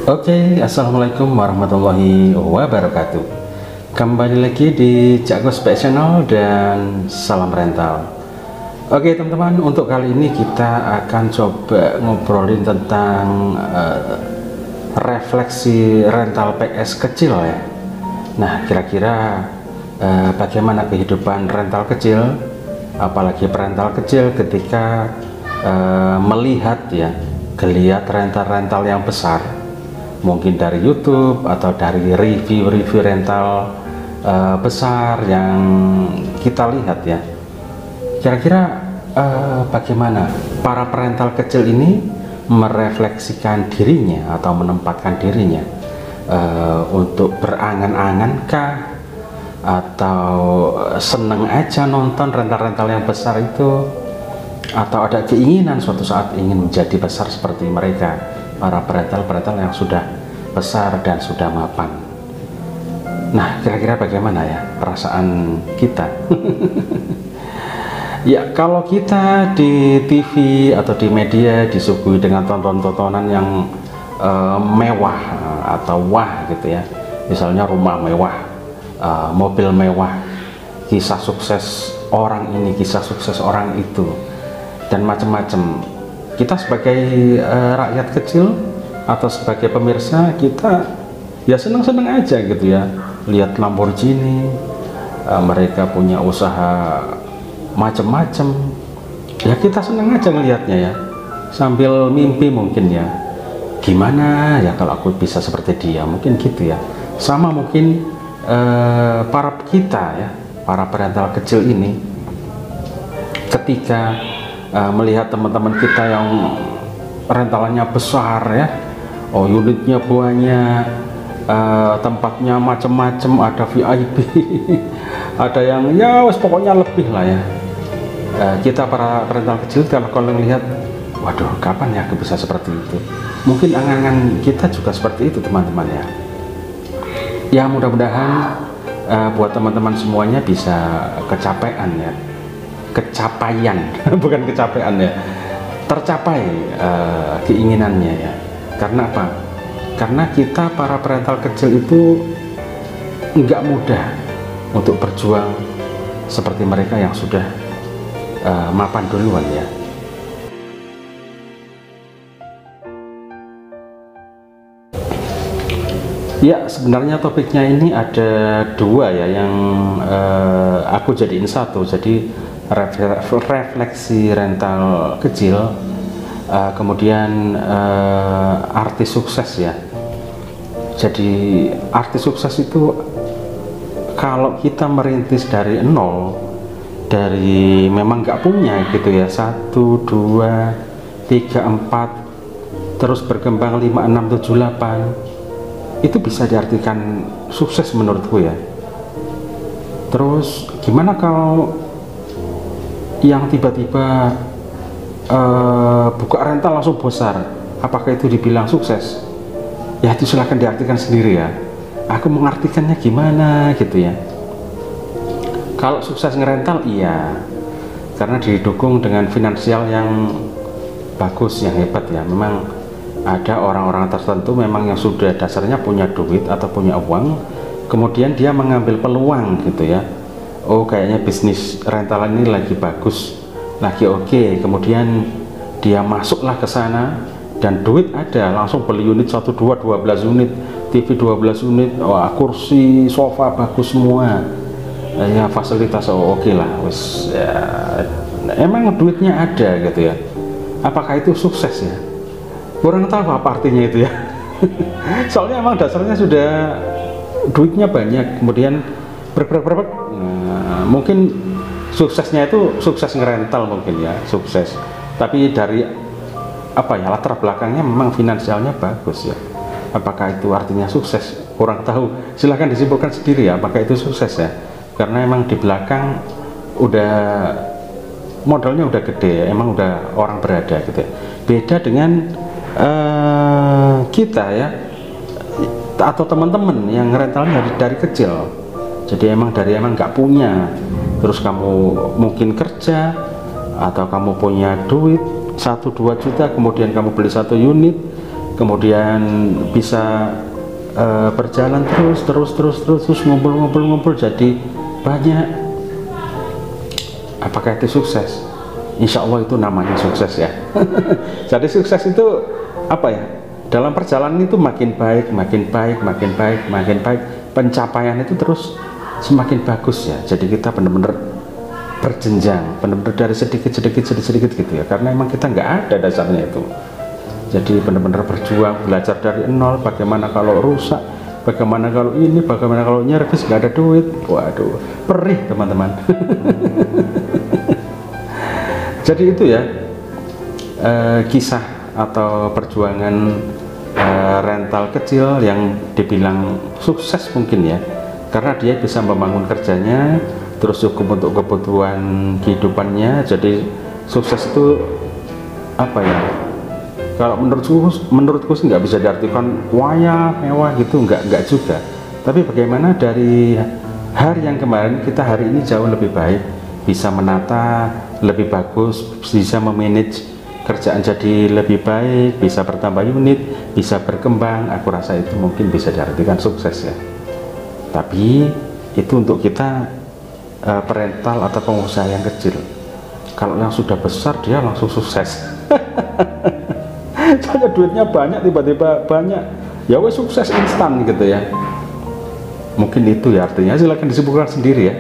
Oke, assalamualaikum warahmatullahi wabarakatuh. Kembali lagi di Cak Gospek Channel dan salam rental. Oke teman-teman, untuk kali ini kita akan coba ngobrolin tentang refleksi rental PS kecil ya. Nah, kira-kira bagaimana kehidupan rental kecil, apalagi rental kecil ketika melihat ya geliat rental-rental yang besar, mungkin dari YouTube atau dari review-review rental besar yang kita lihat ya. Kira-kira bagaimana para perental kecil ini merefleksikan dirinya atau menempatkan dirinya untuk berangan-angan kah, atau seneng aja nonton rental-rental yang besar itu, atau ada keinginan suatu saat ingin menjadi besar seperti mereka, para perental-perental yang sudah besar dan sudah mapan. Nah, kira-kira bagaimana ya perasaan kita? Ya, kalau kita di TV atau di media disuguhi dengan tonton-tontonan yang mewah atau wah gitu ya, misalnya rumah mewah, mobil mewah, kisah sukses orang ini, kisah sukses orang itu, dan macam-macam. Kita sebagai rakyat kecil atau sebagai pemirsa, kita ya senang-senang aja gitu ya, lihat Lamborghini, mereka punya usaha macam-macam, ya kita senang aja ngelihatnya ya, sambil mimpi mungkin ya, gimana ya kalau aku bisa seperti dia, mungkin gitu ya. Sama mungkin para kita ya, para perental kecil ini, ketika melihat teman-teman kita yang rentalannya besar ya, oh unitnya banyak, tempatnya macam-macam, ada VIP, ada yang ya pokoknya lebih lah ya. Kita para perental kecil kalau melihat, waduh kapan ya aku bisa seperti itu. Mungkin angan-angan kita juga seperti itu teman-teman ya. Ya mudah-mudahan buat teman-teman semuanya bisa kecapaian ya, kecapaian bukan kecapean ya, tercapai keinginannya ya. Karena apa? Karena kita para perental kecil itu nggak mudah untuk berjuang seperti mereka yang sudah mapan duluan ya. Ya, sebenarnya topiknya ini ada dua ya, yang aku jadiin satu. Jadi refleksi rental kecil, kemudian artis sukses ya. Jadi artis sukses itu kalau kita merintis dari nol, dari memang nggak punya gitu ya, 1, 2, 3, 4, terus berkembang 5, 6, 7, 8, itu bisa diartikan sukses menurutku ya. Terus gimana kalau yang tiba-tiba buka rental langsung besar, apakah itu dibilang sukses? Ya itu silahkan diartikan sendiri ya, aku mengartikannya gimana gitu ya. Kalau sukses ngerental iya, karena didukung dengan finansial yang bagus, yang hebat ya. Memang ada orang-orang tertentu memang yang sudah dasarnya punya duit atau punya uang, kemudian dia mengambil peluang gitu ya. Oh kayaknya bisnis rental ini lagi bagus, lagi oke, kemudian dia masuklah ke sana dan duit ada, langsung beli unit 1, 2, 12 unit, TV 12 unit, wah, kursi, sofa bagus semua ya, fasilitas oke lah wis ya, emang duitnya ada gitu ya. Apakah itu sukses ya? Kurang tahu apa artinya itu ya. Soalnya emang dasarnya sudah duitnya banyak, kemudian bergerak. Nah, mungkin suksesnya itu sukses ngerental mungkin ya, sukses. Tapi dari apa ya, latar belakangnya memang finansialnya bagus ya. Apakah itu artinya sukses? Kurang tahu. Silahkan disimpulkan sendiri ya, apakah itu sukses ya. Karena emang di belakang udah modalnya udah gede ya, emang udah orang berada gitu ya. Beda dengan kita ya, atau teman-teman yang rentalnya dari kecil. Jadi emang nggak punya, terus kamu mungkin kerja atau kamu punya duit 1-2 juta, kemudian kamu beli 1 unit, kemudian bisa berjalan terus ngumpul jadi banyak. Apakah itu sukses? Insya Allah itu namanya sukses ya. Jadi sukses itu apa ya, dalam perjalanan itu makin baik, pencapaian itu terus semakin bagus ya. Jadi kita benar-benar berjenjang, benar-benar dari sedikit gitu ya, karena emang kita nggak ada dasarnya itu. Jadi benar-benar berjuang, belajar dari nol, bagaimana kalau rusak, bagaimana kalau ini, bagaimana kalau nyervis nggak ada duit. Waduh, perih teman-teman. Jadi itu ya, kisah atau perjuangan rental kecil yang dibilang sukses mungkin ya, karena dia bisa membangun kerjanya, terus cukup untuk kebutuhan kehidupannya. Jadi sukses itu apa ya, kalau menurutku sih nggak bisa diartikan wah mewah gitu, nggak juga. Tapi bagaimana dari hari yang kemarin kita hari ini jauh lebih baik, bisa menata lebih bagus, bisa memanage kerjaan jadi lebih baik, bisa bertambah unit, bisa berkembang. Aku rasa itu mungkin bisa diartikan sukses ya. Tapi itu untuk kita perental atau pengusaha yang kecil. Kalau yang sudah besar dia langsung sukses. Soalnya duitnya banyak, tiba-tiba banyak, ya wes sukses instan gitu ya. Mungkin itu ya artinya, silakan disebutkan sendiri ya.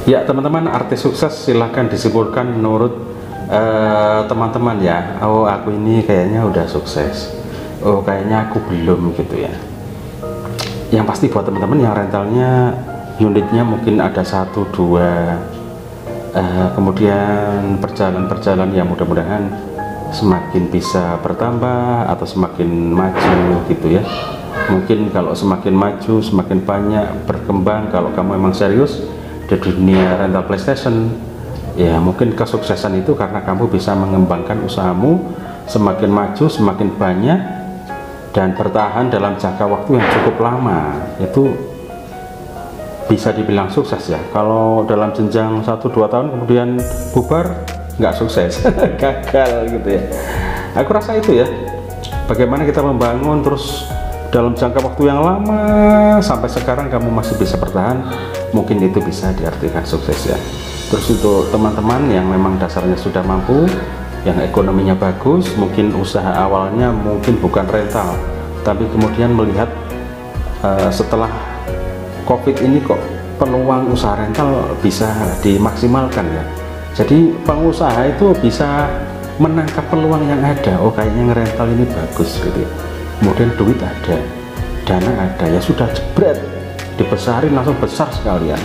Ya teman-teman, arti sukses silahkan disimpulkan menurut teman-teman ya. Oh aku ini kayaknya udah sukses, oh kayaknya aku belum gitu ya. Yang pasti buat teman-teman yang rentalnya unitnya mungkin ada 1, 2, kemudian berjalan ya, mudah-mudahan semakin bisa bertambah atau semakin maju gitu ya. Mungkin kalau semakin maju, semakin banyak berkembang, kalau kamu memang serius di dunia rental PlayStation ya, mungkin kesuksesan itu karena kamu bisa mengembangkan usahamu semakin maju, semakin banyak, dan bertahan dalam jangka waktu yang cukup lama. Itu bisa dibilang sukses ya. Kalau dalam jenjang 1-2 tahun kemudian bubar, nggak sukses. Gagal gitu ya. Aku rasa itu ya, bagaimana kita membangun terus dalam jangka waktu yang lama sampai sekarang kamu masih bisa bertahan, mungkin itu bisa diartikan sukses ya. Terus untuk teman-teman yang memang dasarnya sudah mampu, yang ekonominya bagus, mungkin usaha awalnya mungkin bukan rental, tapi kemudian melihat setelah COVID ini kok peluang usaha rental bisa dimaksimalkan ya. Jadi pengusaha itu bisa menangkap peluang yang ada. Oh kayaknya ngerental ini bagus gitu ya. Kemudian duit ada, dana ada, ya sudah jebret, dibesarin langsung besar sekalian.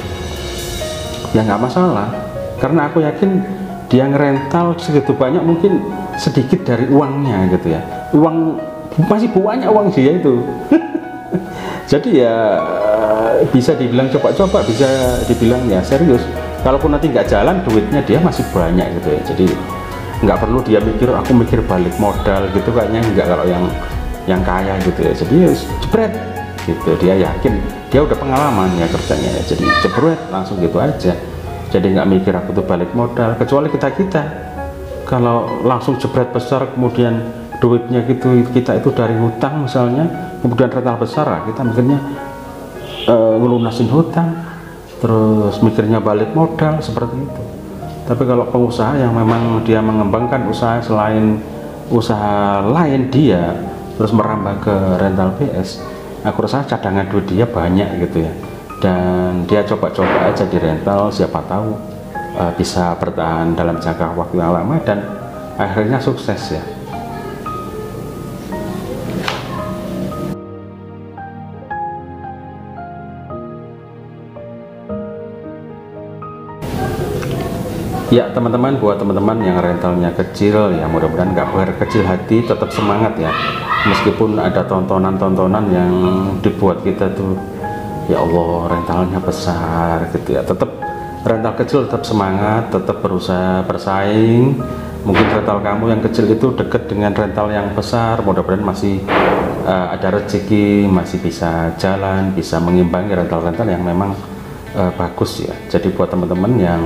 Ya nggak masalah, karena aku yakin dia ngerental segitu banyak mungkin sedikit dari uangnya gitu ya. Uang masih banyak uang dia itu. Jadi ya bisa dibilang coba-coba, bisa dibilang ya serius. Kalaupun nanti nggak jalan, duitnya dia masih banyak gitu ya. Jadi nggak perlu dia mikir, aku mikir balik modal gitu, kayaknya nggak kalau yang kaya gitu ya. Jadi ya jebret gitu, dia yakin, dia udah pengalaman ya kerjanya ya. Jadi jebret langsung gitu aja. Jadi nggak mikir aku tuh balik modal. Kecuali kita kalau langsung jebret besar, kemudian duitnya gitu kita itu dari hutang misalnya, kemudian rental besar, kita mikirnya ngelunasin hutang, terus mikirnya balik modal seperti itu. Tapi kalau pengusaha yang memang dia mengembangkan usaha selain usaha lain, dia terus merambah ke rental PS, aku rasa cadangan duit dia banyak gitu ya, dan dia coba-coba aja di rental, siapa tahu bisa bertahan dalam jangka waktu yang lama dan akhirnya sukses ya. Ya teman-teman, buat teman-teman yang rentalnya kecil ya, mudah-mudahan nggak berkecil hati, tetap semangat ya. Meskipun ada tontonan-tontonan yang dibuat kita tuh, ya Allah rentalnya besar gitu ya, tetap rental kecil tetap semangat, tetap berusaha bersaing. Mungkin rental kamu yang kecil itu deket dengan rental yang besar, mudah-mudahan masih ada rezeki, masih bisa jalan, bisa mengimbangi rental-rental yang memang bagus ya. Jadi buat teman-teman yang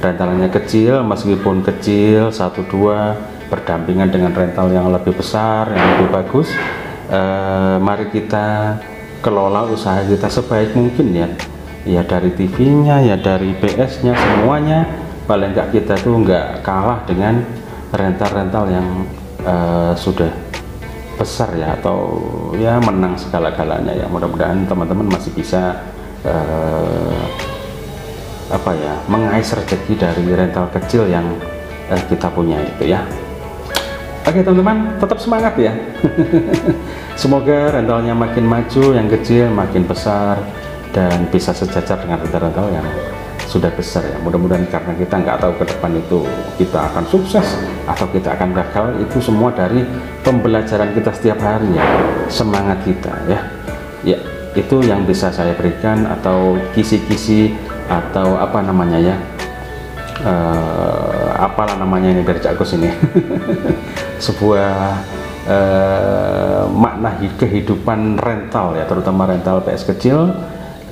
rentalannya kecil, meskipun kecil 1-2 berdampingan dengan rental yang lebih besar, yang lebih bagus, mari kita kelola usaha kita sebaik mungkin ya. Ya dari TV-nya, ya dari PS-nya, semuanya paling enggak kita tuh enggak kalah dengan rental-rental yang sudah besar ya, atau ya menang segala-galanya ya. Mudah-mudahan teman-teman masih bisa apa ya, mengais rezeki dari rental kecil yang kita punya itu ya. Oke teman-teman, tetap semangat ya. Semoga rentalnya makin maju, yang kecil makin besar, dan bisa sejajar dengan rental-rental yang sudah besar ya. Mudah-mudahan, karena kita nggak tahu ke depan itu kita akan sukses atau kita akan gagal, itu semua dari pembelajaran kita setiap hari ya. Semangat kita ya. Ya, itu yang bisa saya berikan, atau kisi-kisi, atau apa namanya ya, apalah namanya ini dari Cak Gus ini. Sebuah makna kehidupan rental ya, terutama rental PS kecil,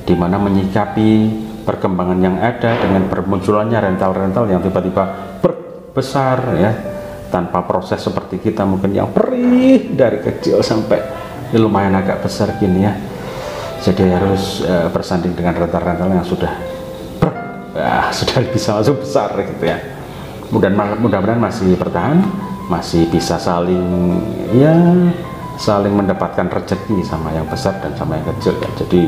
dimana menyikapi perkembangan yang ada dengan bermunculannya rental-rental yang tiba-tiba besar ya, tanpa proses seperti kita mungkin yang perih dari kecil sampai lumayan agak besar gini ya. Jadi harus bersanding dengan rental-rental yang sudah bisa masuk besar gitu ya. Mudah-mudahan masih bertahan, masih bisa saling mendapatkan rezeki sama yang besar dan sama yang kecil ya. Jadi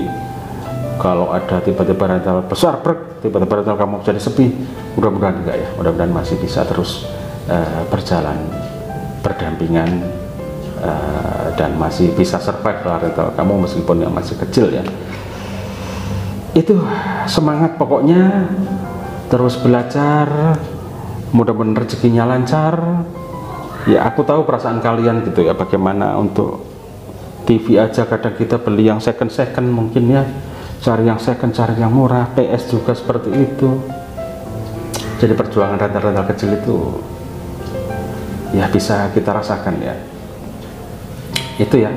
kalau ada tiba-tiba rental besar tiba-tiba rental kamu jadi sepi, mudah-mudahan enggak ya. Mudah-mudahan masih bisa terus berjalan berdampingan, dan masih bisa survive lah rental kamu meskipun yang masih kecil ya. Itu semangat pokoknya, terus belajar, mudah-mudahan rezekinya lancar ya. Aku tahu perasaan kalian gitu ya, bagaimana untuk TV aja kadang kita beli yang second mungkin ya, cari yang second, cari yang murah. PS juga seperti itu. Jadi perjuangan rental-rental kecil itu ya bisa kita rasakan ya. Itu ya,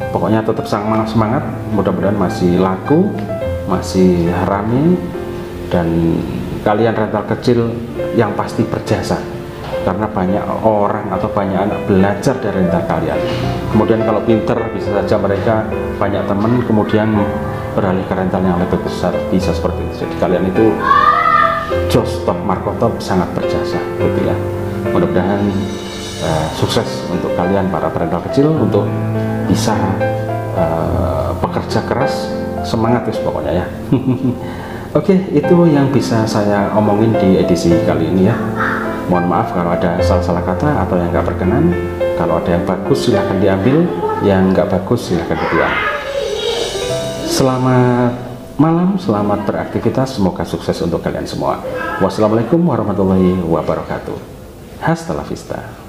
pokoknya tetap semangat, mudah-mudahan masih laku, masih rame, dan kalian rental kecil yang pasti berjasa, karena banyak orang atau banyak anak belajar dari rental kalian. Kemudian kalau pinter, bisa saja mereka banyak teman kemudian beralih ke rental yang lebih besar, bisa seperti itu. Jadi kalian itu Jos Top Marco Top sangat berjasa gitu ya. Mudah-mudahan sukses untuk kalian para rental kecil, untuk bisa bekerja keras, semangat ya pokoknya ya. Oke, itu yang bisa saya omongin di edisi kali ini ya. Mohon maaf kalau ada salah-salah kata atau yang nggak berkenan. Kalau ada yang bagus silahkan diambil, yang nggak bagus silahkan dibuang. Selamat malam, selamat beraktivitas, semoga sukses untuk kalian semua. Wassalamualaikum warahmatullahi wabarakatuh. Hasta la vista.